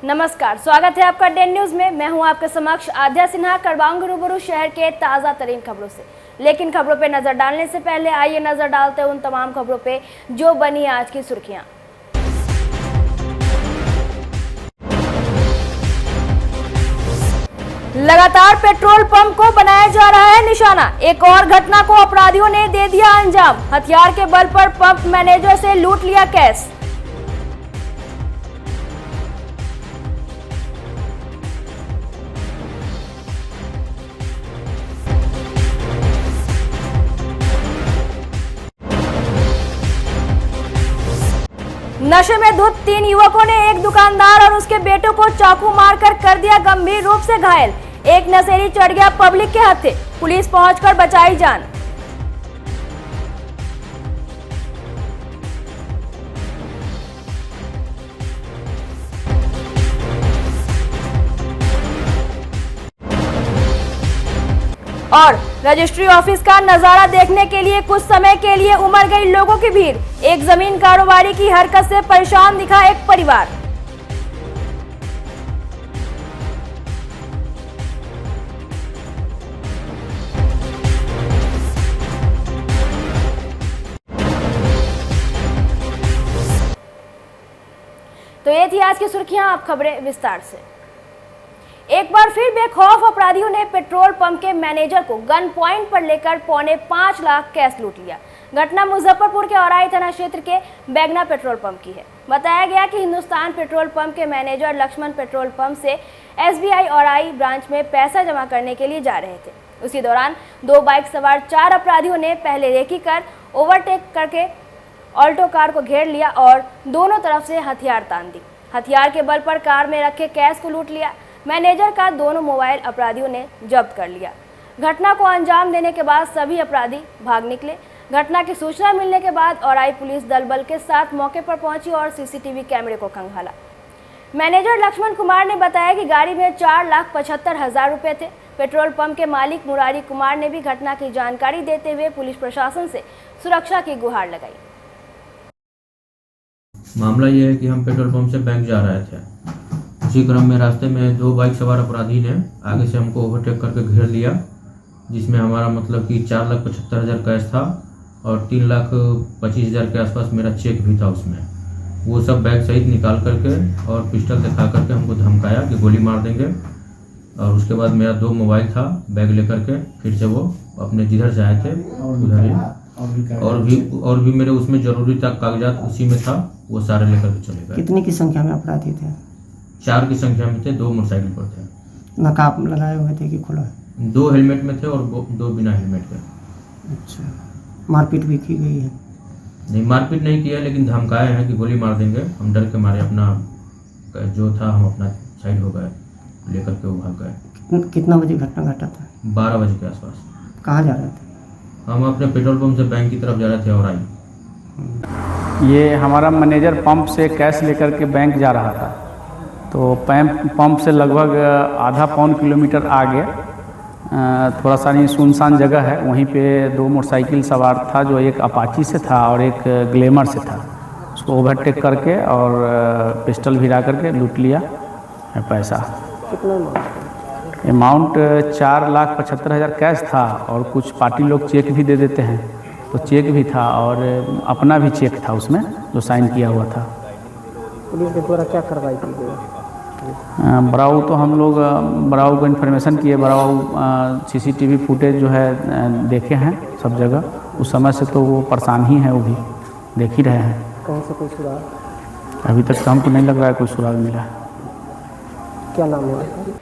नमस्कार, स्वागत है आपका डेन न्यूज में। मैं हूं आपके समक्ष आध्या सिन्हा। करवाऊंगी रूबरू शहर के ताजा तरीन खबरों से, लेकिन खबरों पे नजर डालने से पहले आइए नजर डालते हैं उन तमाम खबरों पे जो बनी आज की सुर्खियां। लगातार पेट्रोल पंप को बनाया जा रहा है निशाना। एक और घटना को अपराधियों ने दे दिया अंजाम। हथियार के बल पर पंप मैनेजर से लूट लिया कैश। नशे में धुत 3 युवकों ने एक दुकानदार और उसके बेटों को चाकू मारकर कर दिया गंभीर रूप से घायल। एक नशेड़ी चढ़ गया पब्लिक के हत्थे, पुलिस पहुंचकर बचाई जान। और रजिस्ट्री ऑफिस का नजारा देखने के लिए कुछ समय के लिए उमड़ गई लोगों की भीड़। एक जमीन कारोबारी की हरकत से परेशान दिखा एक परिवार। तो ये थी आज की सुर्खियां, अब खबरें विस्तार से। एक बार फिर बेखौफ अपराधियों ने पेट्रोल पंप के मैनेजर को गन पॉइंट पर लेकर 5.25 लाख कैश लूट लिया। घटना मुजफ्फरपुर के औराई थाना क्षेत्र के बैगना पेट्रोल पंप की है। बताया गया कि हिंदुस्तान पेट्रोल पंप के मैनेजर लक्ष्मण पेट्रोल पंप से SBI औराई ब्रांच में पैसा जमा करने के लिए जा रहे थे। उसी दौरान 2 बाइक सवार 4 अपराधियों ने पहले रेकी कर ओवरटेक करके ऑल्टो कार को घेर लिया और दोनों तरफ से हथियार तान दी। हथियार के बल पर कार में रखे कैश को लूट लिया। मैनेजर का दोनों मोबाइल अपराधियों ने जब्त कर लिया। घटना को अंजाम देने के बाद सभी अपराधी भाग निकले। घटना की सूचना मिलने के बाद औराई पुलिस दल बल के साथ मौके पर पहुंची और CCTV कैमरे को खंगाला। मैनेजर लक्ष्मण कुमार ने बताया कि गाड़ी में 4,75,000 रुपए थे। पेट्रोल पंप के मालिक मुरारी कुमार ने भी घटना की जानकारी देते हुए पुलिस प्रशासन से सुरक्षा की गुहार लगाई। मामला यह है कि हम पेट्रोल पंप से बैंक जा रहे थे। उसी क्रम में रास्ते में 2 बाइक सवार अपराधी ने आगे से हमको ओवरटेक करके घेर लिया, जिसमें हमारा मतलब कि 4,75,000 कैश था और 3,25,000 के आसपास मेरा चेक भी था उसमें। वो सब बैग सहित निकाल करके और पिस्टल दिखा करके हमको धमकाया कि गोली मार देंगे। और उसके बाद मेरा 2 मोबाइल था, बैग लेकर के फिर से वो अपने जिधर से आए थे उधर ही और भी मेरे उसमें जरूरी था कागजात उसी में था, वो सारे लेकर के चले गए। कितनी की संख्या में अपराधी थे? 4 की संख्या में थे, 2 मोटरसाइकिल पर थे। नकाब लगाए हुए थे कि खुला? 2 हेलमेट में थे और 2 बिना हेलमेट के। अच्छा, मारपीट भी की गई है? नहीं, मारपीट नहीं किया, लेकिन धमकाए हैं कि गोली मार देंगे। हम डर के मारे अपना जो था हम अपना साइड हो गए, लेकर के वो भाग गए। कितना बजे घटना घटा था? 12 बजे के आसपास। कहाँ जा रहे थे? हम अपने पेट्रोल पंप से बैंक की तरफ जा रहे थे औराई। ये हमारा मैनेजर पंप से कैश लेकर के बैंक जा रहा था, तो पंप से लगभग आधा पौन किलोमीटर आगे थोड़ा सा नहीं सुनसान जगह है, वहीं पे 2 मोटरसाइकिल सवार था, जो एक अपाची से था और एक ग्लैमर से था। उसको ओवरटेक करके और पिस्टल भिरा करके लूट लिया पैसा। कितना अमाउंट 4,75,000 कैश था और कुछ पार्टी लोग चेक भी दे देते हैं, तो चेक भी था और अपना भी चेक था उसमें जो साइन किया हुआ था। पुलिस के द्वारा क्या कार्रवाई की गई? बराऊ तो हम लोग बराऊ को इन्फॉर्मेशन किए। बराऊ CCTV फुटेज जो है देखे हैं सब जगह। उस समय से तो वो परेशान ही है, वो भी देख ही रहे हैं। कहीं से कोई सुराग? अभी तक तो हमको नहीं लग रहा है कोई सुराग मिला। क्या नाम है?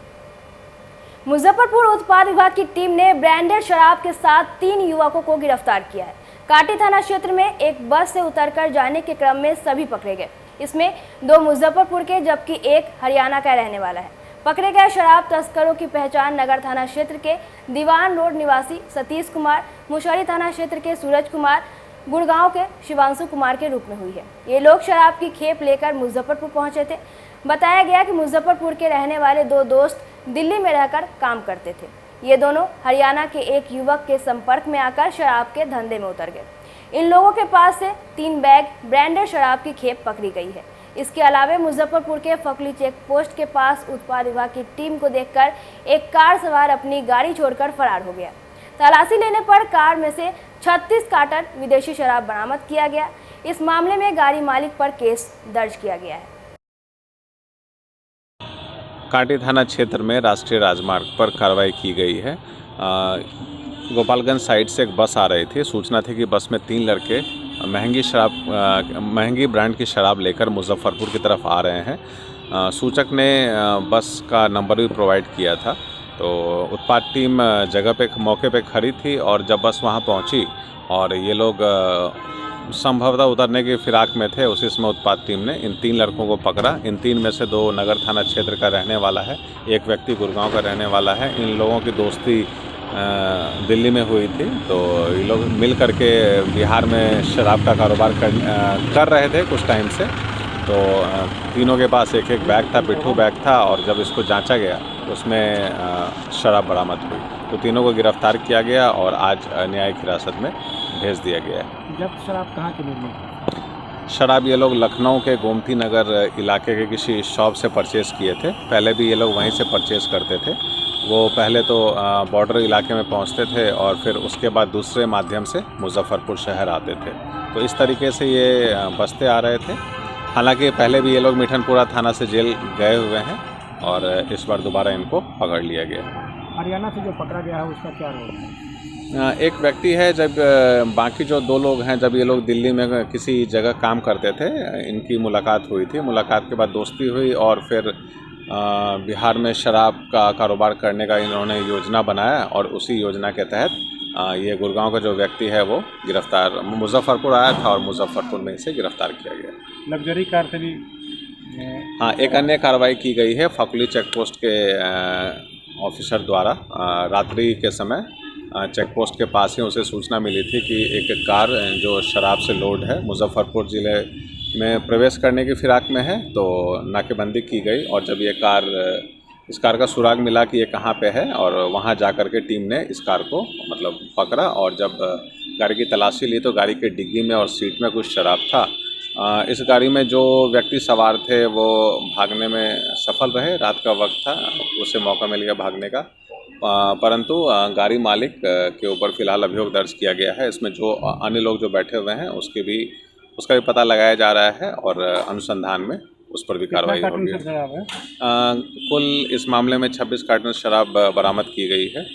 मुजफ्फरपुर उत्पाद विभाग की टीम ने ब्रांडेड शराब के साथ 3 युवकों को गिरफ्तार किया है। काटी थाना क्षेत्र में एक बस से उतरकर जाने के क्रम में सभी पकड़े गए। इसमें 2 मुजफ्फरपुर के जबकि 1 हरियाणा का रहने वाला है। पकड़े गए शराब तस्करों की पहचान नगर थाना क्षेत्र के दीवान रोड निवासी सतीश कुमार, मुशहरी थाना क्षेत्र के सूरज कुमार, गुड़गांव के शिवांशु कुमार के रूप में हुई है। ये लोग शराब की खेप लेकर मुजफ्फरपुर पहुंचे थे। बताया गया कि मुजफ्फरपुर के रहने वाले 2 दोस्त दिल्ली में रहकर काम करते थे। ये दोनों हरियाणा के एक युवक के संपर्क में आकर शराब के धंधे में उतर गए। इन लोगों के पास से 3 बैग ब्रांडेड शराब की खेप पकड़ी गई है। इसके अलावा मुजफ्फरपुर के फकली चेक पोस्ट के पास उत्पाद विभाग की टीम को देखकर एक कार सवार अपनी गाड़ी छोड़कर फरार हो गया। तलाशी लेने पर कार में से 36 कार्टन विदेशी शराब बरामद किया गया। इस मामले में गाड़ी मालिक पर केस दर्ज किया गया है। कांटी थाना क्षेत्र में राष्ट्रीय राजमार्ग पर कार्रवाई की गई है। गोपालगंज साइड से एक बस आ रही थी। सूचना थी कि बस में 3 लड़के महंगी ब्रांड की शराब लेकर मुजफ्फरपुर की तरफ आ रहे हैं। सूचक ने बस का नंबर भी प्रोवाइड किया था, तो उत्पाद टीम जगह पे मौके पे खड़ी थी और जब बस वहाँ पहुँची और ये लोग संभवतः उतरने की फिराक में थे, उसी समय उत्पाद टीम ने इन 3 लड़कों को पकड़ा। इन 3 में से 2 नगर थाना क्षेत्र का रहने वाला है, एक व्यक्ति गुड़गांव का रहने वाला है। इन लोगों की दोस्ती दिल्ली में हुई थी, तो ये लोग मिल करके बिहार में शराब का कारोबार कर रहे थे कुछ टाइम से। तो तीनों के पास एक बैग था, पिट्ठू बैग था, और जब इसको जांचा गया उसमें शराब बरामद हुई। तो तीनों को गिरफ्तार किया गया और आज न्यायिक हिरासत में भेज दिया गया है। जब शराब कहाँ की मिली? शराब ये लोग लखनऊ के गोमती नगर इलाके के किसी शॉप से परचेज़ किए थे। पहले भी ये लोग वहीं से परचेज़ करते थे। वो पहले तो बॉर्डर इलाके में पहुंचते थे और फिर उसके बाद दूसरे माध्यम से मुजफ्फरपुर शहर आते थे। तो इस तरीके से ये बसते आ रहे थे। हालांकि पहले भी ये लोग मिठनपुरा थाना से जेल गए हुए हैं और इस बार दोबारा इनको पकड़ लिया गया। हरियाणा से जो पकड़ा गया है उसका क्या रोल है? एक व्यक्ति है, जब बाकी जो 2 लोग हैं, जब ये लोग दिल्ली में किसी जगह काम करते थे, इनकी मुलाकात हुई थी। मुलाकात के बाद दोस्ती हुई और फिर बिहार में शराब का कारोबार करने का इन्होंने योजना बनाया और उसी योजना के तहत ये गुड़गांव का जो व्यक्ति है वो गिरफ्तार मुजफ्फरपुर आया था और मुजफ्फरपुर में इसे गिरफ्तार किया गया। लग्जरी कार से भी हाँ, एक अन्य कार्रवाई की गई है। फकली चेक पोस्ट के ऑफिसर द्वारा रात्रि के समय चेक पोस्ट के पास ही उसे सूचना मिली थी कि एक कार जो शराब से लोड है मुजफ्फरपुर ज़िले में प्रवेश करने की फिराक में है। तो नाकेबंदी की गई और जब ये इस कार का सुराग मिला कि ये कहाँ पे है, और वहाँ जा कर के टीम ने इस कार को मतलब पकड़ा और जब गाड़ी की तलाशी ली तो गाड़ी के डिग्गी में और सीट में कुछ शराब था। इस गाड़ी में जो व्यक्ति सवार थे वो भागने में सफल रहे। रात का वक्त था, उसे मौका मिल गया भागने का, परंतु गाड़ी मालिक के ऊपर फ़िलहाल अभियोग दर्ज किया गया है। इसमें जो अन्य लोग जो बैठे हुए हैं उसका भी पता लगाया जा रहा है और अनुसंधान में उस पर भी कार्रवाई होगी। कुल इस मामले में 26 कार्टन शराब बरामद की गई है।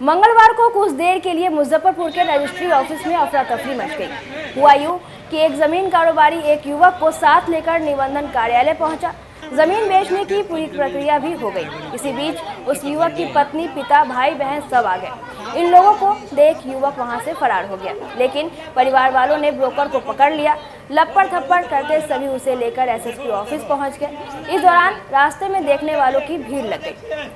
मंगलवार को कुछ देर के लिए मुजफ्फरपुर के रजिस्ट्री ऑफिस में अफरा तफरी मच गई। हुआ यूं कि एक जमीन कारोबारी एक युवक को साथ लेकर निबंधन कार्यालय पहुंचा। जमीन बेचने की पूरी प्रक्रिया भी हो गई। इसी बीच उस युवक की पत्नी, पिता, भाई बहन सब आ गए। इन लोगों को देख युवक वहां से फरार हो गया, लेकिन परिवार वालों ने ब्रोकर को पकड़ लिया। लपड़ थप्पड़ करते सभी उसे लेकर एसएसपी ऑफिस पहुंच गए। इस दौरान रास्ते में देखने वालों की भीड़ लग गई।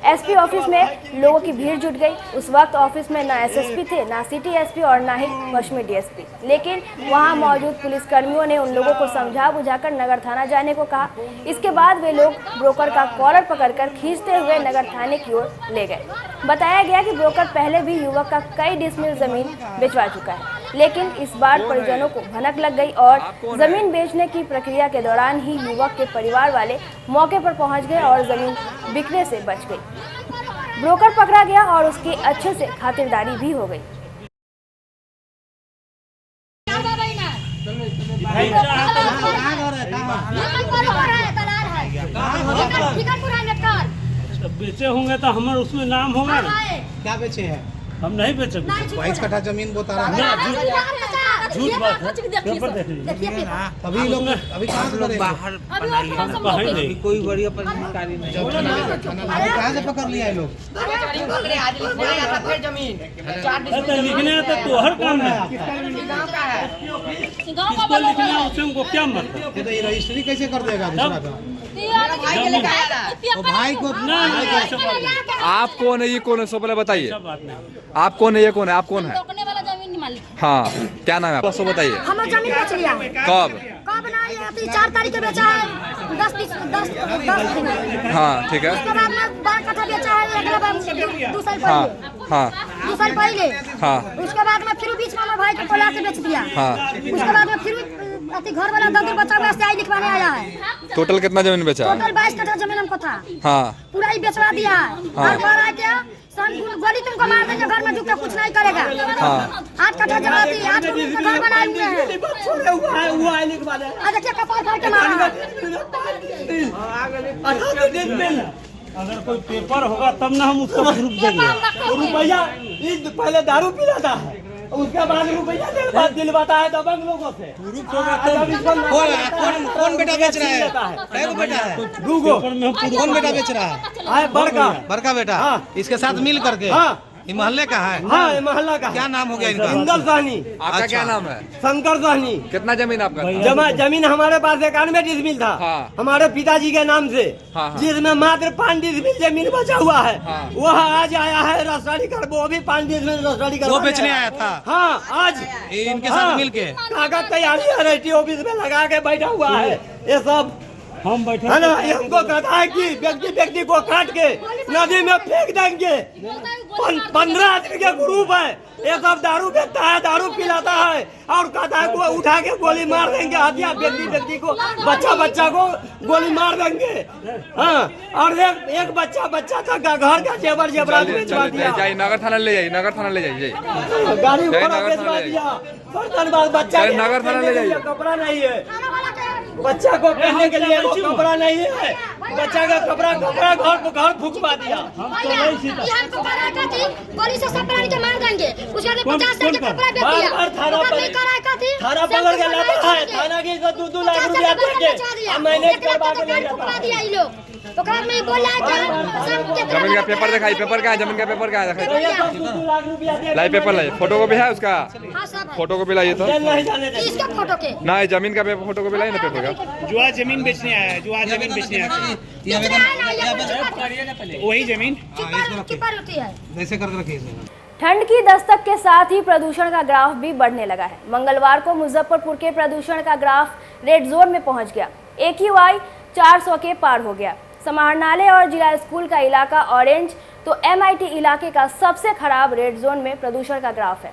एसपी ऑफिस में लोगों की भीड़ जुट गई। उस वक्त ऑफिस में ना एसएसपी थे, ना सिटी एसपी और ना ही पश्चिमी डीएसपी, लेकिन वहां मौजूद पुलिसकर्मियों ने उन लोगों को समझा बुझाकर नगर थाना जाने को कहा। इसके बाद वे लोग ब्रोकर का कॉलर पकड़कर खींचते हुए नगर थाने की ओर ले गए। बताया गया कि ब्रोकर पहले भी युवक का कई डिसमिल जमीन बेचवा चुका है, लेकिन इस बार परिजनों को भनक लग गई और जमीन बेचने की प्रक्रिया के दौरान ही युवक के परिवार वाले मौके पर पहुंच गए और जमीन बिकने से बच गई। ब्रोकर पकड़ा गया और उसकी अच्छे से खातिरदारी भी हो गई। बेचे होंगे तो हमारे उसमें नाम होगा ना। क्या बेचे हैं? हम नहीं बेचे। 22 कट्ठा जमीन बता रहा है। झूठ बात है। पेपर देख लीजिए। अभी लोग अभी कहाँ से लोग बाहर बना लिए? कोई बढ़िया पदाधिकारी नहीं। अभी कहाँ से पकड़ लिया है लोग? लिखने तो हर काम है। किसको लिखना है उससे हमको क्या मतलब? ये रजिस्ट्री कैसे कर देगा दूसरा का? तो भाई को आप कौन है, ये कौन है, सो पहले बताइए। आप कौन है, ये कौन है, आप कौन है? हाँ, क्या नाम है आपका, सो बताइए। हमारा जमीन बेच लिया। कब ना, ये 4 तारीख को बेचा है। 10 दिन। हाँ, ठीक है। उसके बाद में 12 कट्ठा बेचा है, अगला बार 2 साल पहले। हाँ 2 साल पहले। हाँ। उसके बाद में फिर बीच में भाई को पला के बेच दिया। हाँ। उसके बाद में फिर अति घर वाला 10 दिन बच्चा से आई लिखवाने आया है। टोटल कितना जमीन बेचा? टोटल 22 कट्ठा जमीन हमको था। हाँ पूरा ही बेचवा दिया है। और घर आ गया गोली तुमको मार देंगे, घर में झुक के कुछ नहीं करेगा। 8 कट्ठा जमा दी, 8 रूम का घर बनाए हुए हैं। देखिए कपाल फाड़ के मारा। अगर कोई पेपर होगा तब ना हम उसको प्रूफ देंगे। रुपया पहले दारू पिलाता है, उसके बाद रुपया दिलवाता है दबंग लोगों से। कौन बेटा बेच रहा है? बेटा है 2 गो। कौन बेटा बेच रहा है? बड़का बेटा। इसके साथ मिल करके। ये मोहल्ले का है? हाँ, ये मोहल्ला का। क्या नाम हो गया इनका? इंदर सहनी। आपका क्या नाम है? शंकर सहनी। कितना जमीन आपका? जमीन हमारे पास 91 डिसमिल था। हमारे पिताजी के नाम से, जिसमें मात्र 5 डिसमिल जमीन बचा हुआ है। वह आज आया है रसड़ी कर, वो भी 5 डिसमिल रसड़ी कर वो बेचने आया था। हाँ, आज इनके साथ मिल के कागज तैयारी है, रजिस्ट्री ऑफिस में लगा के बैठा हुआ है। ये सब हम बैठे है ना। हमको कहता है कि व्यक्ति को काट के नदी में फेंक देंगे। 15 आदमी के ग्रुप है, ये सब दारू बेचता है, दारू पिलाता है और कहता है को उठा के गोली मार देंगे। हत्या व्यक्ति को, बच्चा को गोली मार देंगे। हाँ, और एक बच्चा तक का घर का जेवरात बेचवा दिया। नगर थाना ले जाइए, नगर थाना ले जाइए। गाड़ी घोड़ा बेचवा दिया। बच्चा नगर थाना ले जाइए। कपड़ा नहीं है बच्चा को पहनने के लिए, कपड़ा नहीं है बच्चा का कपड़ा घर फुकवा दिया। गोली से सब प्राणी के मार देंगे। उसके बाद 50 के कपड़ा बेच दिया। थाना पकड़ के लाता है, थाना के 2 लाख रुपया देंगे। मैनेज करवा के ले जाता है। दिया ये लोग तो कब में बोल रहा है जमीन का पेपर दिखाई, पेपर का है, जमीन का पेपर का है, दिखाई 2 लाख रुपया दे। लाई पेपर लाई, फोटो कॉपी है उसका? हां सब फोटो कॉपी लाइए तो। नहीं जाने दे। इसका फोटो के ना जमीन का फोटो कॉपी लाइए ना पेपर का। जो आज जमीन बेचने आया है, वही जमीन कीपर होती है। वैसे करके रखिए। ठंड की दस्तक के साथ ही प्रदूषण का ग्राफ भी बढ़ने लगा है। मंगलवार को मुजफ्फरपुर के प्रदूषण का ग्राफ रेड जोन में पहुंच गया। AQI 400 के पार हो गया। समाहरणालय और जिला स्कूल का इलाका ऑरेंज तो MIT इलाके का सबसे खराब रेड जोन में प्रदूषण का ग्राफ है।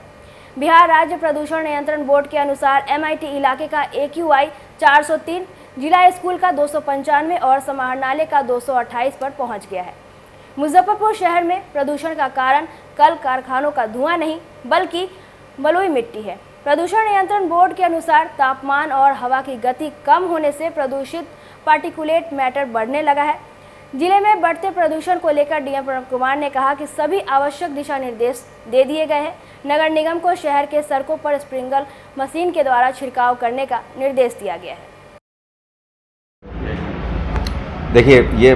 बिहार राज्य प्रदूषण नियंत्रण बोर्ड के अनुसार MIT इलाके का AQI 403, जिला स्कूल का 295 और समाहरणालय का 228 पर पहुंच गया है। मुजफ्फरपुर शहर में प्रदूषण का कारण कल कारखानों का धुआं नहीं बल्कि बलुई मिट्टी है। प्रदूषण नियंत्रण बोर्ड के अनुसार तापमान और हवा की गति कम होने से प्रदूषित पार्टिकुलेट मैटर बढ़ने लगा है। जिले में बढ़ते प्रदूषण को लेकर DM प्रणव कुमार ने कहा कि सभी आवश्यक दिशा निर्देश दे दिए गए हैं। नगर निगम को शहर के सड़कों पर स्प्रिंकलर मशीन के द्वारा छिड़काव करने का निर्देश दिया गया है। देखिए, ये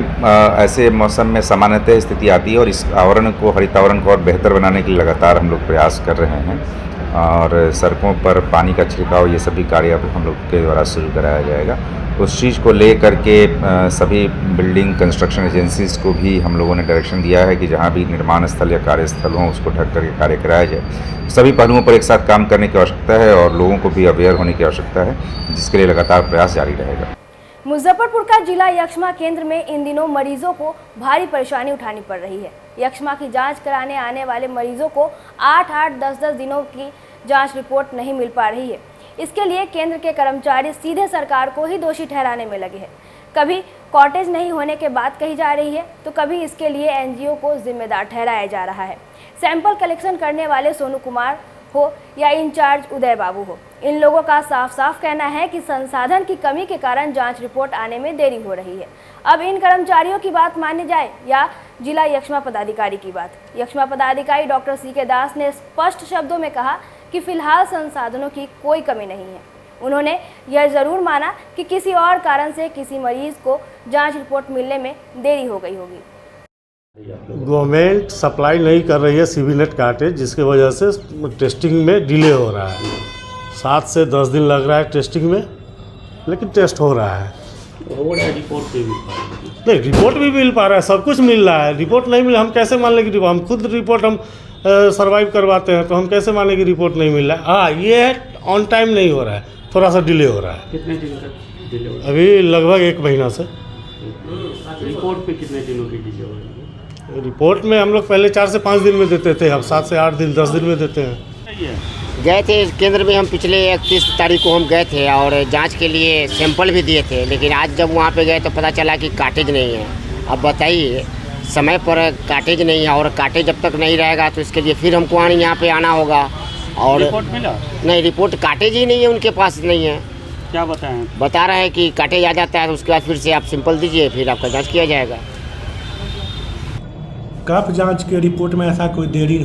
ऐसे मौसम में सामान्यतः स्थिति आती है और इस आवरण को, हरित आवरण को और बेहतर बनाने के लिए लगातार हम लोग प्रयास कर रहे हैं और सड़कों पर पानी का छिड़काव, ये सभी कार्य अब हम लोग के द्वारा शुरू कराया जाएगा। उस चीज़ को ले करके सभी बिल्डिंग कंस्ट्रक्शन एजेंसीज़ को भी हम लोगों ने डायरेक्शन दिया है कि जहाँ भी निर्माण स्थल या कार्यस्थल हों उसको ढक करके कार्य कराया जाए। सभी पहलुओं पर एक साथ काम करने की आवश्यकता है और लोगों को भी अवेयर होने की आवश्यकता है, जिसके लिए लगातार प्रयास जारी रहेगा। मुजफ्फरपुर का जिला यक्ष्मा केंद्र में इन दिनों मरीजों को भारी परेशानी उठानी पड़ रही है। यक्ष्मा की जांच कराने आने वाले मरीजों को 8-8, 10-10 दिनों की जांच रिपोर्ट नहीं मिल पा रही है। इसके लिए केंद्र के कर्मचारी सीधे सरकार को ही दोषी ठहराने में लगे हैं। कभी कॉटेज नहीं होने के बात कही जा रही है तो कभी इसके लिए NGO को जिम्मेदार ठहराया जा रहा है। सैंपल कलेक्शन करने वाले सोनू कुमार हो या इंचार्ज उदय बाबू हो, इन लोगों का साफ साफ कहना है कि संसाधन की कमी के कारण जांच रिपोर्ट आने में देरी हो रही है। अब इन कर्मचारियों की बात मानी जाए या जिला यक्ष्मा पदाधिकारी की बात। यक्ष्मा पदाधिकारी डॉक्टर CK दास ने स्पष्ट शब्दों में कहा कि फिलहाल संसाधनों की कोई कमी नहीं है। उन्होंने यह जरूर माना कि किसी और कारण से किसी मरीज को जांच रिपोर्ट मिलने में देरी हो गई होगी। गवर्नमेंट सप्लाई नहीं कर रही है सीवीनेट कार्टेज, जिसकी वजह से टेस्टिंग में डिले हो रहा है। 7 से 10 दिन लग रहा है टेस्टिंग में, लेकिन टेस्ट हो रहा है। रिपोर्ट नहीं, रिपोर्ट भी मिल पा रहा है, सब कुछ मिल रहा है। रिपोर्ट नहीं मिला हम कैसे मान लेंगे? हम खुद रिपोर्ट हम सर्वाइव करवाते हैं तो हम कैसे माने कि रिपोर्ट नहीं मिल रहा है? हाँ, ये है ऑन टाइम नहीं हो रहा है, थोड़ा सा डिले हो रहा है। कितने दिन का डिले हो रहा है? अभी लगभग 1 महीना से। रिपोर्ट पे कितने दिनों की डिले हो रही है? रिपोर्ट में हम लोग पहले 4 से 5 दिन में देते थे, अब 7 से 8 दिन 10 दिन में देते हैं। गए थे केंद्र में, हम पिछले 31 तारीख को हम गए थे और जांच के लिए सैंपल भी दिए थे, लेकिन आज जब वहाँ पे गए तो पता चला कि कार्टेज नहीं है। अब बताइए, समय पर कार्टेज नहीं है और कार्टेज जब तक नहीं रहेगा तो इसके लिए फिर हमको यहाँ पे आना होगा। और रिपोर्ट मिला? नहीं, रिपोर्ट कार्टेज ही नहीं है, उनके पास नहीं है। क्या बताएं? बता रहे हैं कि कार्टेज आ जाता है तो उसके बाद फिर से आप सैंपल दीजिए, फिर आपका जाँच किया जाएगा। कफ जांच के रिपोर्ट में ऐसा कोई देरी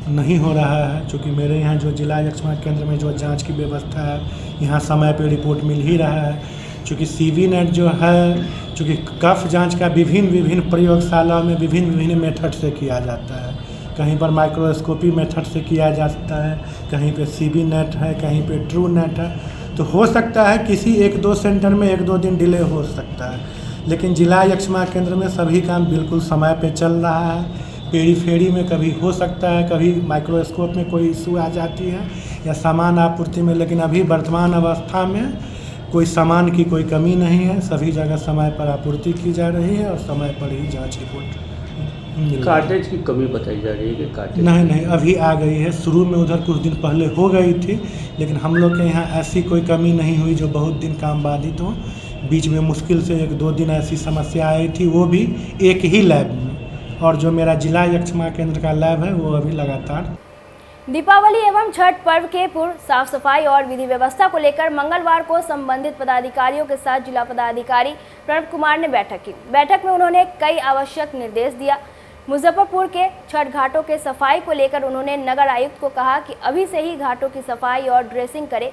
नहीं हो रहा है, क्योंकि मेरे यहाँ जो जिला यक्ष्मा केंद्र में जो जांच की व्यवस्था है, यहाँ समय पे रिपोर्ट मिल ही रहा है। क्योंकि सीवी नेट जो है, क्योंकि कफ जांच का विभिन्न प्रयोगशालाओं में विभिन्न मेथड से किया जाता है। कहीं पर माइक्रोस्कोपी मेथड से किया जाता है, कहीं पे सीवी नेट है, कहीं पे ट्रू नेट है। तो हो सकता है किसी 1-2 सेंटर में 1-2 दिन डिले हो सकता है, लेकिन जिला यक्ष्मा केंद्र में सभी काम बिल्कुल समय पे चल रहा है। पेरीफेरी में कभी हो सकता है, कभी माइक्रोस्कोप में कोई इशू आ जाती है या सामान आपूर्ति में, लेकिन अभी वर्तमान अवस्था में कोई सामान की कोई कमी नहीं है। सभी जगह समय पर आपूर्ति की जा रही है और समय पर ही जांच रिपोर्ट। कार्टेज की कमी बताई जा रही है कि कार्टेज नहीं, अभी आ गई है। शुरू में उधर कुछ दिन पहले हो गई थी, लेकिन हम लोग के यहाँ ऐसी कोई कमी नहीं हुई जो बहुत दिन काम बाधित हो। बीच में मुश्किल से 1-2 दिन ऐसी समस्या आई थी, वो भी एक ही लैब में, और जो मेरा जिला यक्ष्मा केंद्र का लैब है वो अभी लगातार। दीपावली एवं छठ पर्व के पूर्व साफ सफाई और विधि व्यवस्था को लेकर मंगलवार को संबंधित पदाधिकारियों के साथ जिला पदाधिकारी प्रणव कुमार ने बैठक की। बैठक में उन्होंने कई आवश्यक निर्देश दिया। मुजफ्फरपुर के छठ घाटों के सफाई को लेकर उन्होंने नगर आयुक्त को कहा कि अभी से ही घाटों की सफाई और ड्रेसिंग करे।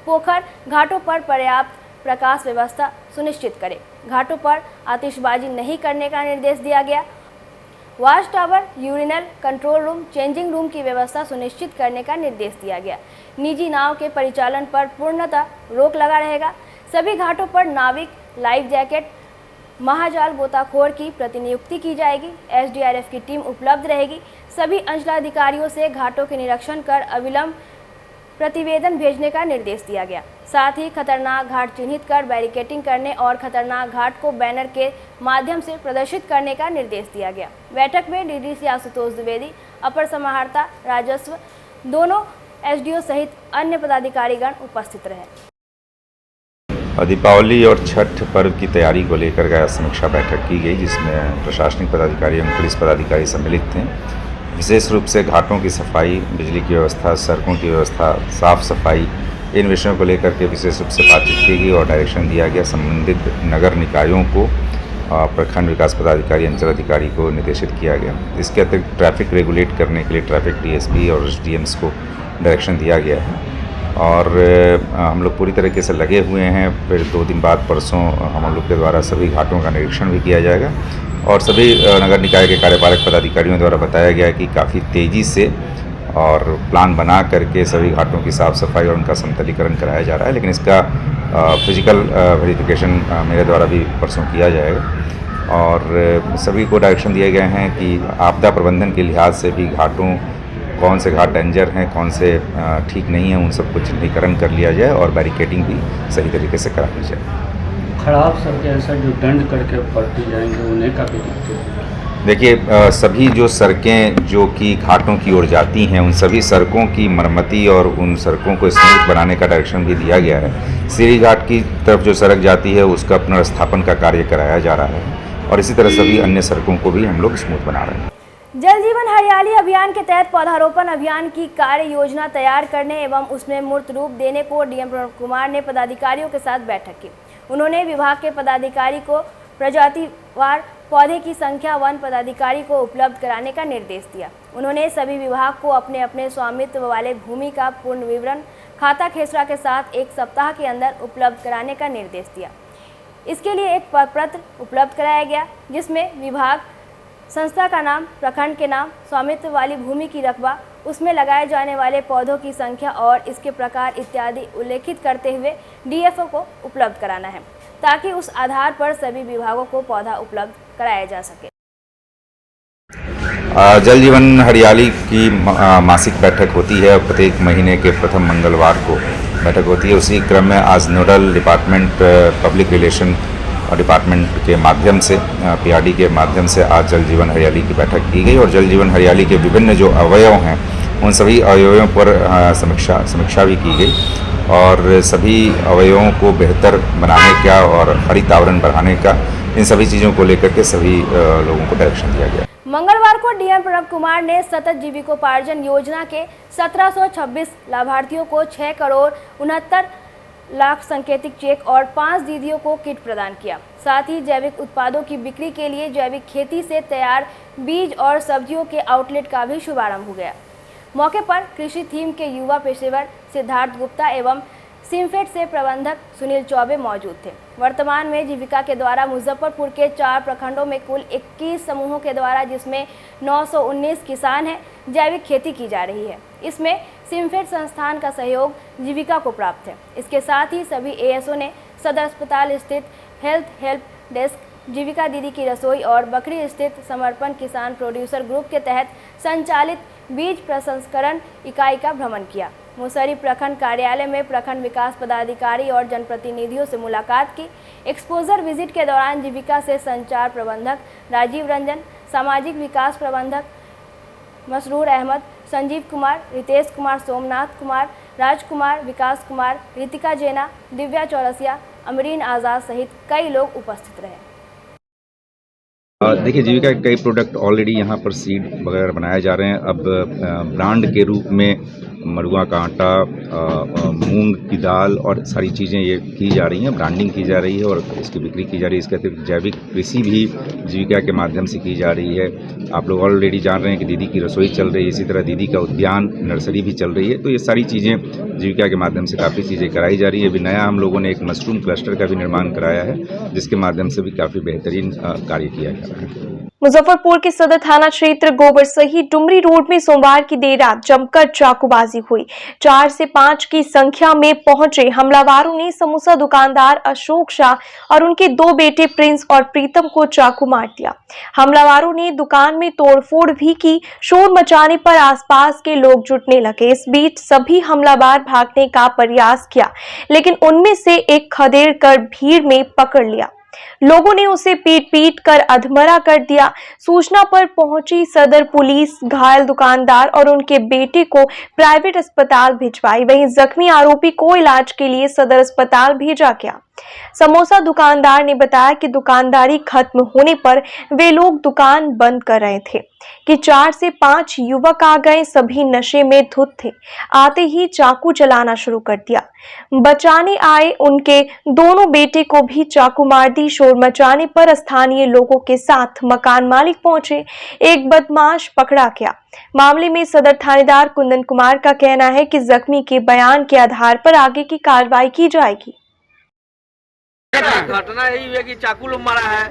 पोखर घाटों पर पर्याप्त प्रकाश व्यवस्था सुनिश्चित करे। घाटों पर आतिशबाजी नहीं करने का निर्देश दिया गया। Watch tower, urinal, control room, changing room की व्यवस्था सुनिश्चित करने का निर्देश दिया गया। निजी नाव के परिचालन पर पूर्णतः रोक लगा रहेगा। सभी घाटों पर नाविक, लाइफ जैकेट, महाजाल गोताखोर की प्रतिनियुक्ति की जाएगी। एसडीआरएफ की टीम उपलब्ध रहेगी। सभी अंचलाधिकारियों से घाटों के निरीक्षण कर अविलंब प्रतिवेदन भेजने का निर्देश दिया गया। साथ ही खतरनाक घाट चिन्हित कर बैरिकेटिंग करने और खतरनाक घाट को बैनर के माध्यम से प्रदर्शित करने का निर्देश दिया गया। बैठक में डीडीसी आशुतोष द्विवेदी, अपर समाहर्ता राजस्व, दोनों एसडीओ सहित अन्य पदाधिकारीगण उपस्थित रहे। दीपावली और छठ पर्व की तैयारी को लेकर का समीक्षा बैठक की गई, जिसमें प्रशासनिक पदाधिकारी एवं पुलिस पदाधिकारी सम्मिलित थे। विशेष रूप से घाटों की सफाई, बिजली की व्यवस्था, सड़कों की व्यवस्था, साफ सफाई, इन विषयों को लेकर के विशेष रूप से बातचीत की गई और डायरेक्शन दिया गया। संबंधित नगर निकायों को, प्रखंड विकास पदाधिकारी, अंचल अधिकारी को निर्देशित किया गया। इसके अतिरिक्त ट्रैफिक रेगुलेट करने के लिए ट्रैफिक डीएसपी और एसडीएम्स को डायरेक्शन दिया गया है और हम लोग पूरी तरीके से लगे हुए हैं। फिर 2 दिन बाद परसों हम लोग के द्वारा सभी घाटों का निरीक्षण भी किया जाएगा और सभी नगर निकाय के कार्यपालक पदाधिकारियों द्वारा बताया गया कि काफ़ी तेज़ी से और प्लान बना करके सभी घाटों की साफ़ सफाई और उनका समतलीकरण कराया जा रहा है। लेकिन इसका फिजिकल वेरिफिकेशन मेरे द्वारा भी परसों किया जाएगा और सभी को डायरेक्शन दिए गए हैं कि आपदा प्रबंधन के लिहाज से भी घाटों, कौन से घाट डेंजर हैं, कौन से ठीक नहीं हैं, उन सबको चिन्हीकरण कर लिया जाए और बैरिकेडिंग भी सही तरीके से करा ली जाए। खराब सड़कें ऐसा जो दंड करके पलटी जाएंगे उन्हें का भी दिक्कत। देखिए, सभी जो सड़कें जो कि घाटों की ओर जाती हैं, उन सभी सड़कों की मरम्मती और उन सड़कों को स्मूथ बनाने का डायरेक्शन भी दिया गया है। सीरी घाट की तरफ जो सड़क जाती है उसका पुनर्स्थापन का कार्य कराया जा रहा है और इसी तरह सभी अन्य सड़कों को भी हम लोग स्मूथ बना रहे हैं। जल जीवन हरियाली अभियान के तहत पौधारोपण अभियान की कार्य योजना तैयार करने एवं उसमें मूर्त रूप देने को डीएम प्रणव कुमार ने पदाधिकारियों के साथ बैठक की। उन्होंने विभाग के पदाधिकारी को प्रजातिवार पौधे की संख्या वन पदाधिकारी को उपलब्ध कराने का निर्देश दिया। उन्होंने सभी विभाग को अपने अपने स्वामित्व वाले भूमि का पूर्ण विवरण खाता खेसरा के साथ 1 सप्ताह के अंदर उपलब्ध कराने का निर्देश दिया। इसके लिए एक पत्र उपलब्ध कराया गया जिसमें विभाग, संस्था का नाम, प्रखंड के नाम, स्वामित्व वाली भूमि की रकबा, उसमें लगाए जाने वाले पौधों की संख्या और इसके प्रकार इत्यादि उल्लेखित करते हुए डीएफओ को उपलब्ध कराना है ताकि उस आधार पर सभी विभागों को पौधा उपलब्ध कराया जा सके। जल जीवन हरियाली की मासिक बैठक होती है। प्रत्येक महीने के प्रथम मंगलवार को बैठक होती है। उसी क्रम में आज nodal department public relation department के माध्यम से, पीआरडी के माध्यम से आज जल जीवन हरियाली की बैठक की गई और जल जीवन हरियाली के विभिन्न जो अवयव हैं उन सभी अवयवों पर समीक्षा भी की गई और सभी अवयवों को बेहतर बनाने का और हरित आवरण बढ़ाने का, इन सभी चीज़ों को लेकर के सभी लोगों को डायरेक्शन दिया गया। मंगलवार को डीएम प्रणब कुमार ने सतत जीविकोपार्जन योजना के 1726 लाभार्थियों को 6 करोड़ 69 लाख सांकेतिक चेक और 5 दीदियों को किट प्रदान किया। साथ ही जैविक उत्पादों की बिक्री के लिए जैविक खेती से तैयार बीज और सब्जियों के आउटलेट का भी शुभारंभ हो गया। मौके पर कृषि थीम के युवा पेशेवर सिद्धार्थ गुप्ता एवं सिम्फेड से प्रबंधक सुनील चौबे मौजूद थे। वर्तमान में जीविका के द्वारा मुजफ्फरपुर के 4 प्रखंडों में कुल 21 समूहों के द्वारा, जिसमें 919 किसान हैं, जैविक खेती की जा रही है। इसमें सिम्फेड संस्थान का सहयोग जीविका को प्राप्त है। इसके साथ ही सभी एएसओ ने सदर अस्पताल स्थित हेल्प डेस्क, जीविका दीदी की रसोई और बकरी स्थित समर्पण किसान प्रोड्यूसर ग्रुप के तहत संचालित बीज प्रसंस्करण इकाई का भ्रमण किया। मुसहरी प्रखंड कार्यालय में प्रखंड विकास पदाधिकारी और जनप्रतिनिधियों से मुलाकात की। एक्सपोजर विजिट के दौरान जीविका से संचार प्रबंधक राजीव रंजन, सामाजिक विकास प्रबंधक मसरूर अहमद, संजीव कुमार, रितेश कुमार, सोमनाथ कुमार, राजकुमार, विकास कुमार, रितिका जैना, दिव्या चौरसिया, अमरीन आज़ाद सहित कई लोग उपस्थित रहे। देखिए, जीविका के कई प्रोडक्ट ऑलरेडी यहाँ पर सीड वगैरह बनाए जा रहे हैं। अब ब्रांड के रूप में मड़ुआ का आटा, मूंग की दाल और सारी चीज़ें ये की जा रही हैं, ब्रांडिंग की जा रही है और इसकी बिक्री की जा रही है। इसके अतिरिक्त जैविक कृषि भी जीविका के माध्यम से की जा रही है। आप लोग ऑलरेडी जान रहे हैं कि दीदी की रसोई चल रही है, इसी तरह दीदी का उद्यान नर्सरी भी चल रही है। तो ये सारी चीज़ें जीविका के माध्यम से काफ़ी चीज़ें कराई जा रही है। अभी नया हम लोगों ने एक मशरूम क्लस्टर का भी निर्माण कराया है, जिसके माध्यम से भी काफ़ी बेहतरीन कार्य किया जा रहा है। मुजफ्फरपुर के सदर थाना क्षेत्र गोबरसही डुमरी रोड में सोमवार की देर रात जमकर चाकूबाजी हुई। 4 से 5 की संख्या में पहुंचे हमलावरों ने समोसा दुकानदार अशोक शाह और उनके 2 बेटे प्रिंस और प्रीतम को चाकू मार दिया। हमलावरों ने दुकान में तोड़फोड़ भी की। शोर मचाने पर आसपास के लोग जुटने लगे। इस बीच सभी हमलावर भागने का प्रयास किया, लेकिन उनमें से एक खदेड़ कर भीड़ में पकड़ लिया। लोगों ने उसे पीट कर अधमरा कर दिया। सूचना पर पहुंची सदर पुलिस घायल दुकानदार और उनके बेटे को प्राइवेट अस्पताल भिजवाई। वहीं जख्मी आरोपी को इलाज के लिए सदर अस्पताल भेजा गया। समोसा दुकानदार ने बताया कि दुकानदारी खत्म होने पर वे लोग दुकान बंद कर रहे थे कि 4 से 5 युवक आ गए। सभी नशे में धुत थे। आते ही चाकू चलाना शुरू कर दिया। बचाने आए उनके दोनों बेटे को भी चाकू मार दी। शोर मचाने पर स्थानीय लोगों के साथ मकान मालिक पहुंचे। एक बदमाश पकड़ा गया। मामले में सदर थानेदार कुंदन कुमार का कहना है कि जख्मी के बयान के आधार पर आगे की कार्रवाई की जाएगी। घटना यही है कि चाकू लोग मारा है।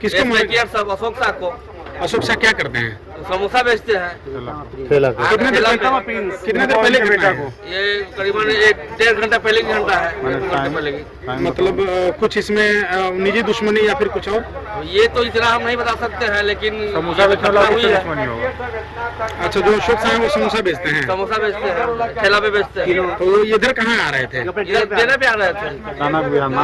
किसको मारा किया? सब अशोक शाह को। अशोक शाह क्या करते हैं? समोसा बेचते हैं। कितने देर पहले घटना को? ये करीबन 1-1.5 घंटा पहले की घंटा है। मतलब कुछ इसमें निजी दुश्मनी या फिर कुछ और? ये तो इतना हम नहीं बता सकते हैं, लेकिन समोसा हुई है। अच्छा, जो अशोक शाह है वो समोसा बेचते हैं? समोसा बेचते हैं, ठेला पे बेचते हैं। तो ये इधर कहाँ आ रहे थे? देने पे आ रहे थे,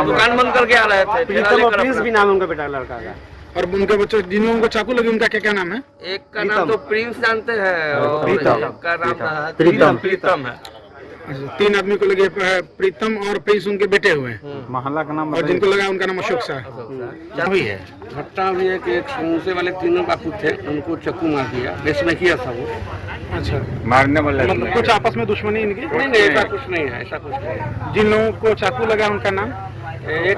दुकान बंद करके आ रहे थे। भी नाम उनका बेटा लड़का का। और उनके बच्चों जिन लोगों को चाकू लगी उनका क्या क्या नाम है? एक का नाम तो प्रिंस जानते हैं और का नाम प्रीतम है। 3 आदमी को लगे प्रीतम और प्रिंस, उनके बेटे हुए। मोहल्ला का नाम और जिनको लगा उनका नाम अशोक शाह हुई है। घटना हुई है कि एक समोसे वाले 3 बापू थे, उनको चाकू मार दिया। बेचना किया था वो। अच्छा, मारने वाले मतलब कुछ आपस में दुश्मनी इनकी? नहीं, ऐसा कुछ नहीं है, ऐसा कुछ नहीं है। जिन लोगों को चाकू लगा उनका नाम? एक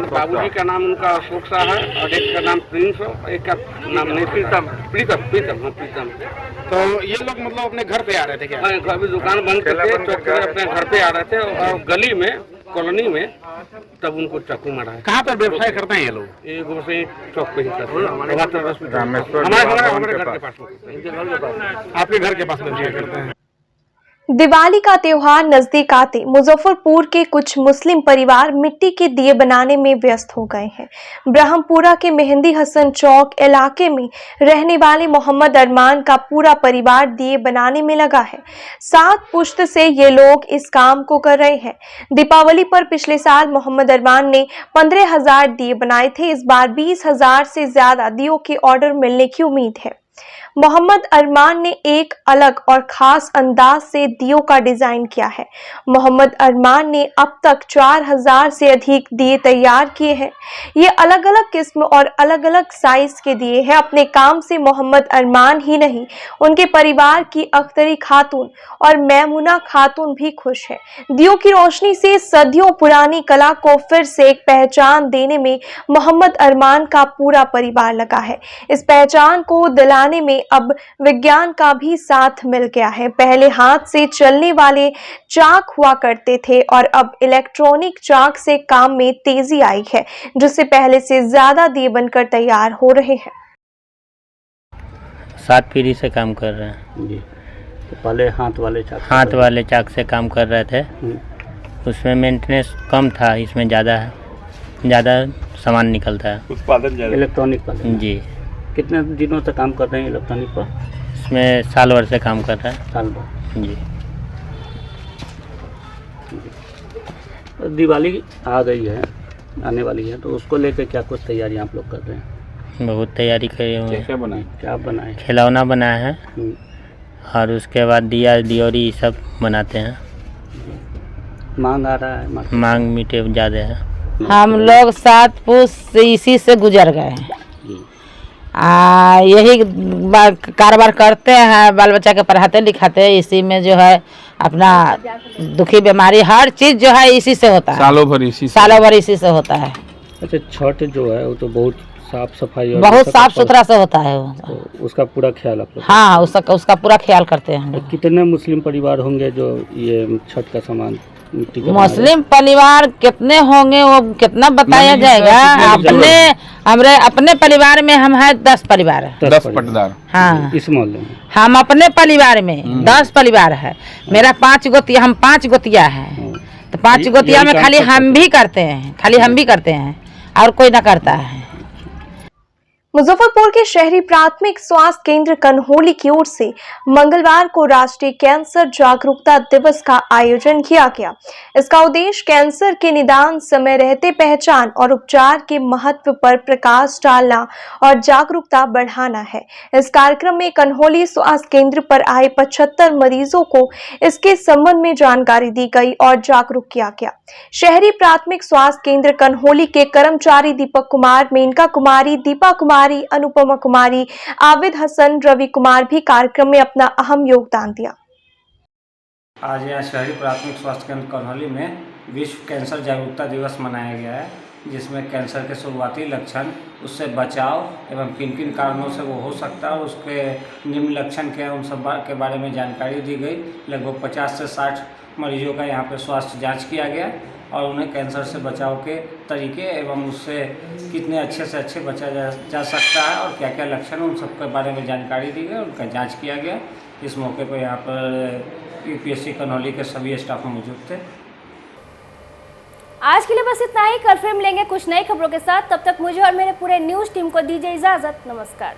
बाबूजी का नाम उनका अशोक शाह है और एक का नाम प्रिंस है, एक का नाम नहीं प्रीतम। तो ये लोग मतलब अपने घर पे आ रहे थे क्या? अभी दुकान बंद करके अपने घर पे आ रहे थे और गली में कॉलोनी में तब उनको चाकू मारा है। कहाँ पर व्यवसाय करते हैं ये लोग? ये गोबरसही चौक पे ही करते हैं, हमारे घर के पास। आपके घर के पास व्यवसाय करते हैं। दिवाली का त्योहार नजदीक आते मुजफ्फरपुर के कुछ मुस्लिम परिवार मिट्टी के दिए बनाने में व्यस्त हो गए हैं। ब्रह्मपुरा के मेहंदी हसन चौक इलाके में रहने वाले मोहम्मद अरमान का पूरा परिवार दिए बनाने में लगा है। 7 पुश्त से ये लोग इस काम को कर रहे हैं। दीपावली पर पिछले साल मोहम्मद अरमान ने 15,000 दिए बनाए थे। इस बार 20,000 से ज्यादा दियों के ऑर्डर मिलने की उम्मीद है। मोहम्मद अरमान ने एक अलग और खास अंदाज से दियों का डिजाइन किया है। मोहम्मद अरमान ने अब तक 4000 से अधिक दिए तैयार किए हैं। ये अलग अलग किस्म और अलग अलग साइज के दिए हैं। अपने काम से मोहम्मद अरमान ही नहीं, उनके परिवार की अख्तरी खातून और मैमुना खातून भी खुश है। दियों की रोशनी से सदियों पुरानी कला को फिर से एक पहचान देने में मोहम्मद अरमान का पूरा परिवार लगा है। इस पहचान को दिलाने में अब विज्ञान का भी साथ मिल गया है। पहले हाथ से चलने वाले चाक हुआ करते थे और अब इलेक्ट्रॉनिक चाक से काम में तेजी आई है, जिससे पहले से ज्यादा दिए बनकर तैयार हो रहे हैं। 7 पीढ़ी से काम कर रहे हैं जी। तो पहले हाथ वाले चाक से काम कर रहे थे। उसमें मेंटेनेंस कम था, इसमें ज़्यादा सामान निकलता है। उत्पादन इलेक्ट्रॉनिक पर जी। कितने दिनों से काम कर रहे हैं इलेक्ट्रॉनिक पर? इसमें साल भर से काम कर रहा है। साल भर जी। दिवाली आ गई है, आने वाली है, तो उसको लेकर क्या कुछ तैयारी आप लोग कर रहे हैं? बहुत तैयारी करे हुए हैं। क्या बनाए? खिलौना बनाया है और उसके बाद दिया दियोरी सब बनाते हैं। मांग आ रहा है? मांग मीठे ज़्यादा है। हम लोग 7 पुरुष इसी से गुजर गए हैं। यही कारोबार करते हैं, बाल बच्चा के पढ़ाते लिखाते हैं, इसी में जो है अपना दुखी बीमारी हर चीज़ जो है इसी से होता है। सालों भर इसी से होता है। अच्छा, छठ जो है वो तो बहुत साफ सफाई और बहुत साफ सुथरा से होता है वो। तो उसका पूरा ख्याल आप लोग? हाँ, उसका पूरा ख्याल करते हैं। कितने मुस्लिम परिवार होंगे जो ये छठ का सामान मिट्टी का? मुस्लिम परिवार कितने होंगे वो कितना बताया जाएगा? अपने परिवार में हम हैं 10 परिवार है। 10 पटदार। हाँ, इस मोहल्ले में हम अपने परिवार में 10 परिवार है। मेरा 5 गोतिया, हम 5 गोतिया है। तो 5 गोतिया में खाली हम भी करते हैं और कोई ना करता है। मुजफ्फरपुर के शहरी प्राथमिक स्वास्थ्य केंद्र कन्होली की ओर से मंगलवार को राष्ट्रीय कैंसर जागरूकता दिवस का आयोजन किया गया। इसका उद्देश्य कैंसर के निदान, समय रहते पहचान और उपचार के महत्व पर प्रकाश डालना और जागरूकता बढ़ाना है। इस कार्यक्रम में कन्होली स्वास्थ्य केंद्र पर आए 75 मरीजों को इसके संबंध में जानकारी दी गई और जागरूक किया गया। शहरी प्राथमिक स्वास्थ्य केंद्र कन्होली के कर्मचारी दीपक कुमार, मेनका कुमारी, दीपा कुमारी, अनुपमा कुमारी, आबिद हसन, रवि कुमार भी कार्यक्रम में अपना अहम योगदान दिया। आज यहाँ शहरी प्राथमिक स्वास्थ्य केंद्र कन्होली में विश्व कैंसर जागरूकता दिवस मनाया गया है, जिसमें कैंसर के शुरुआती लक्षण, उससे बचाव एवं किन किन कारणों से वो हो सकता है और उसके निम्न लक्षण क्या है, उन सब के बारे में जानकारी दी गई। लगभग 50 से 60 मरीजों का यहाँ पे स्वास्थ्य जांच किया गया और उन्हें कैंसर से बचाव के तरीके एवं उससे कितने अच्छे से अच्छे बचा जा सकता है और क्या क्या लक्षण, उन सब के बारे में जानकारी दी गई, उनका जांच किया गया। इस मौके पर यहाँ पर यूपीएससी कन्होली के सभी स्टाफ मौजूद थे। आज के लिए बस इतना ही। कल फिर मिलेंगे कुछ नई खबरों के साथ। तब तक मुझे और मेरे पूरे न्यूज़ टीम को दीजिए इजाज़त। नमस्कार।